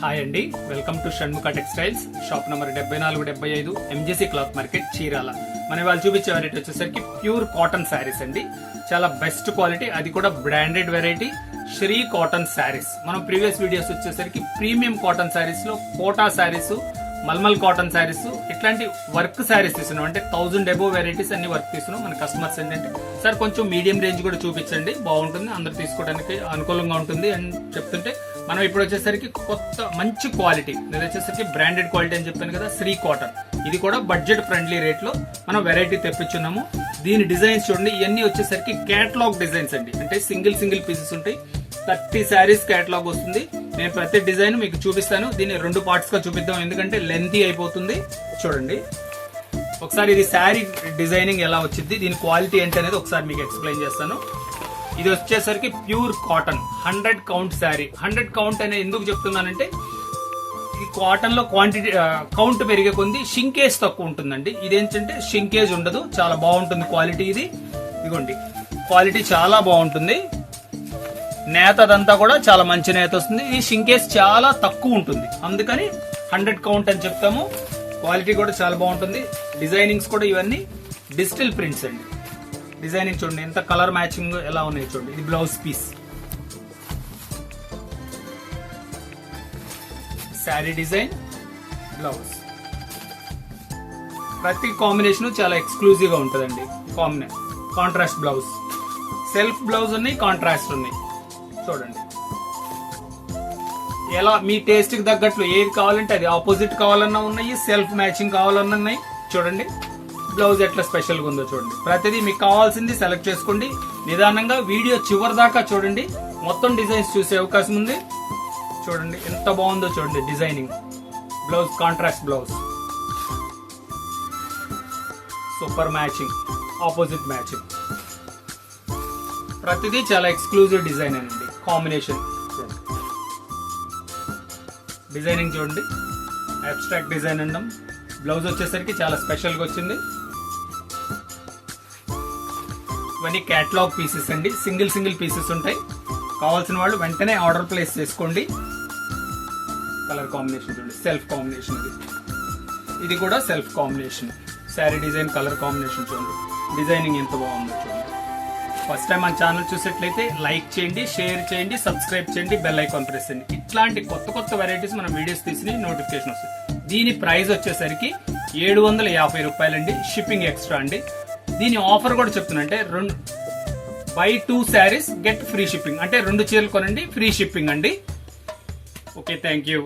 Hi అండి, welcome to Shanmukha textiles. Shop number 7475 MGC cloth market, Chirala. మన వాళ్ళు చూపించే వెరైటీ వచ్చేసరికి ప్యూర్ కాటన్ శారీస్ అండి. చాలా బెస్ట్ క్వాలిటీ, అది కూడా branded variety Shri cotton sarees. మనం ప్రీవియస్ వీడియోస్ వచ్చేసరికి ప్రీమియం కాటన్ శారీస్ లో కోటా శారీస్, మల్మల్ కాటన్ శారీస్, ఇట్లాంటి వర్క్ శారీస్ తీసుకున్నాం. అంటే 1000 అబోవ్ వెరైటీస్ అన్ని వర్క్ తీసుకున్నాం. మన కస్టమర్స్ ఏంటంటే సార్ కొంచెం మీడియం రేంజ్ కూడా చూపించండి, బాగుంటుంది, అందరు తీసుకోవడానికి అనుకూలంగా ఉంటుంది అని చెప్తుంటే మనం ఇప్పుడు వచ్చేసరికి కొత్త మంచి క్వాలిటీ, ఇది వచ్చేసరికి బ్రాండెడ్ క్వాలిటీ అని చెప్పాను కదా, శ్రీ కాటన్. ఇది కూడా బడ్జెట్ ఫ్రెండ్లీ రేట్ లో మనం వెరైటీ తెప్పించున్నాము. దీని డిజైన్స్ చూడండి, ఇవన్నీ వచ్చేసరికి కేటలాగ్ డిజైన్స్ అండి. అంటే సింగిల్ పీసెస్ ఉంటాయి. 30 శారీస్ కేటలాగ్ వస్తుంది. నేను ప్రతి డిజైన్ మీకు చూపిస్తాను. దీన్ని 2 పార్ట్స్ గా చూపిద్దాం, ఎందుకంటే లెంతీ అయిపోతుంది. చూడండి ఒకసారి ఇది శారీ డిజైనింగ్ ఎలా వచ్చింది, దీని క్వాలిటీ ఏంటి అనేది ఒకసారి మీకు ఎక్స్ప్లెయిన్ చేస్తాను. ఇది వచ్చేసరికి pure cotton 100 count sari. 100 count అనేది ఎందుకు చెప్తున్నానంటే ఈ కాటన్ లో క్వాంటిటీ కౌంట్ పెరిగే కొంది షింకేజ్ తక్కువ ఉంటుందండి. ఇదేంటంటే షింకేజ్ ఉండదు, చాలా బాగుంటుంది క్వాలిటీ. ఇది ఇదిగోండి, క్వాలిటీ చాలా బాగుంటుంది. నేత అదంతా కూడా చాలా మంచి నేత వస్తుంది. ఈ షింకేజ్ చాలా తక్కువ ఉంటుంది, అందుకని 100 కౌంట్ అని చెప్తాము. క్వాలిటీ కూడా చాలా బాగుంటుంది. డిజైనింగ్స్ కూడా ఇవన్నీ డిజిటల్ ప్రింట్స్ అండి. డిజైనింగ్ చూడండి ఎంత కలర్ మ్యాచింగ్ ఎలా ఉన్నాయి చూడండి. ఇది blouse piece, saree design, blouse. ప్రతి కాంబినేషన్ చాలా ఎక్స్క్లూజివ్ గా ఉంటుందండి. కాంట్రాస్ట్ బ్లౌజ్, సెల్ఫ్ బ్లౌజ్ ఉన్నాయి, కాంట్రాస్ట్ ఉన్నాయి. చూడండి ఎలా మీ టేస్ట్ కి తగ్గట్లు ఏది కావాలంటే అది, ఆపోజిట్ కావాలన్నా ఉన్నాయి, సెల్ఫ్ మ్యాచింగ్ కావాలన్నా ఉన్నాయి. చూడండి బ్లౌజ్ ఎట్లా స్పెషల్ గా ఉందో చూడండి. ప్రతిదీ మీకు కావాల్సింది సెలెక్ట్ చేసుకోండి. నిదానంగా వీడియో చివరి దాకా చూడండి, మొత్తం డిజైన్స్ చూసే అవకాశం ఉంది. చూడండి ఎంత బాగుందో చూడండి designing. Blouse contrast blouse, super matching, opposite matching. ప్రతిదీ చాలా ఎక్స్క్లూజివ్ డిజైన్ అండి. కాంబినేషన్ చూడండి, డిజైనింగ్ చూడండి, అబ్స్ట్రాక్ట్ డిజైన్ అండం. బ్లౌజ్ వచ్చేసరికి చాలా స్పెషల్ గా వచ్చింది. ఇవన్నీ కేటలాగ్ పీసెస్ అండి. సింగిల్ పీసెస్ ఉంటాయి. కావాల్సిన వాళ్ళు వెంటనే ఆర్డర్ ప్లేస్ చేసుకోండి. కలర్ కాంబినేషన్ చూడండి, సెల్ఫ్ కాంబినేషన్. ఇది కూడా self combination. Sari design, colour combination చూడండి. డిజైనింగ్ ఎంత బాగుందో చూడండి. ఫస్ట్ టైం మన ఛానల్ చూసేట్లయితే లైక్ చేయండి, షేర్ చేయండి, సబ్స్క్రైబ్ చేయండి, బెల్ ఐకాన్ ప్రెస్ చేయండి. ఇట్లాంటి కొత్త వెరైటీస్ మనం వీడియోస్ తీసి నోటిఫికేషన్ వస్తుంది. దీని ప్రైస్ వచ్చేసరికి 750 రూపాయలండి. షిప్పింగ్ ఎక్స్ట్రా అండి. దీని ఆఫర్ కూడా చెప్తున్నా, అంటే by 2 saris get free shipping. అంటే 2 చీరలు కొనండి, ఫ్రీ షిప్పింగ్ అండి. Okay, thank you.